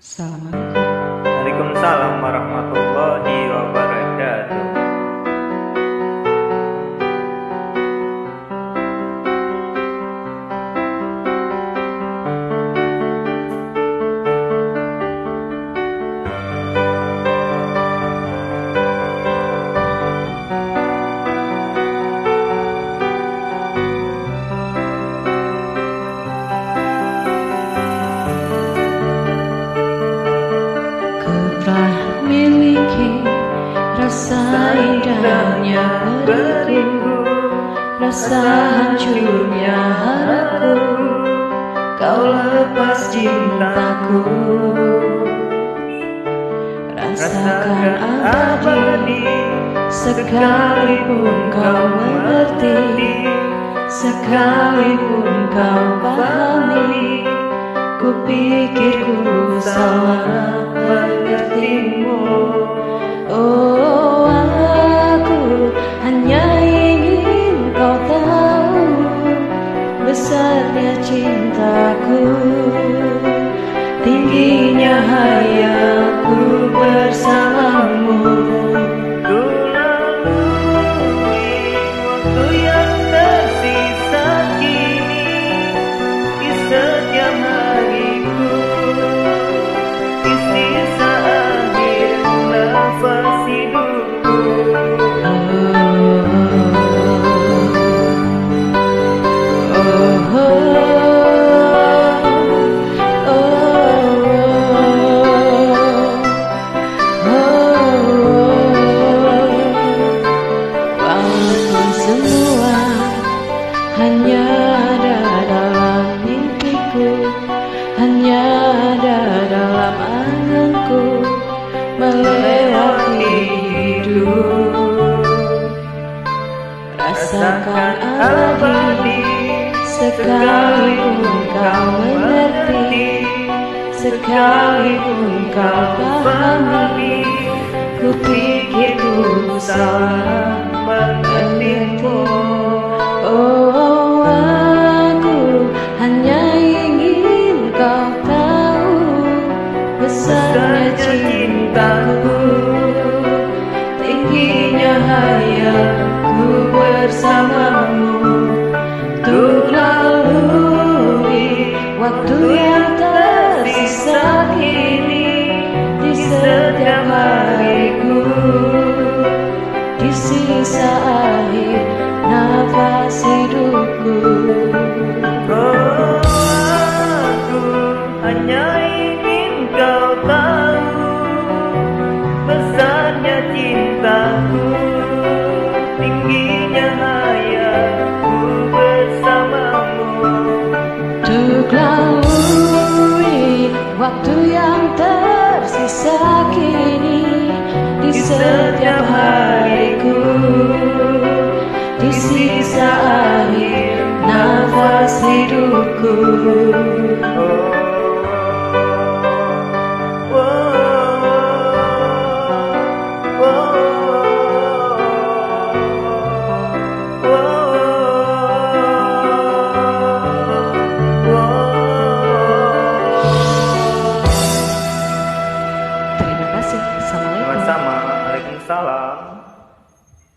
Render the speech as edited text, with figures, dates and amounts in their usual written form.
Assalamualaikum. Waalaikumsalam warahmatullahi wabarakatuh. Telah miliki rasa indahnya beriku, rasa hancurnya harapku, kau lepas cintaku. Rasakan abadi, sekalipun kau mengerti, sekalipun kau pahami. Kupikir ku salah mengertimu. Oh, aku hanya ingin kau tahu besarnya cintaku, tingginya hayalku bersamamu. Ku lalui waktu yang tersisa kini di setiap hariku, di sisa akhir nafas hidupku. Walaupun semua hanya ada dalam mimpiku, hanya ada dalam anganku, melewati hidup. Rasakan abadi, sekalipun kau mengerti, sekalipun kau pahami. Kupikir ku salah mengertimu. Oh, aku hanya ingin kau tahu besarnya cintaku, tingginya hayalku bersamamu. Untuk lalui waktu yang tersisa kini di setiap hariku, di sisa akhir nafas hidupku. Oh, aku hanya ingin kau tahu besarnya cintaku, tingginya hayalku bersamamu. Untuk lalui waktu yang tersisa kini di setiap hariku, di sisa akhir nafas hidupku. Oh,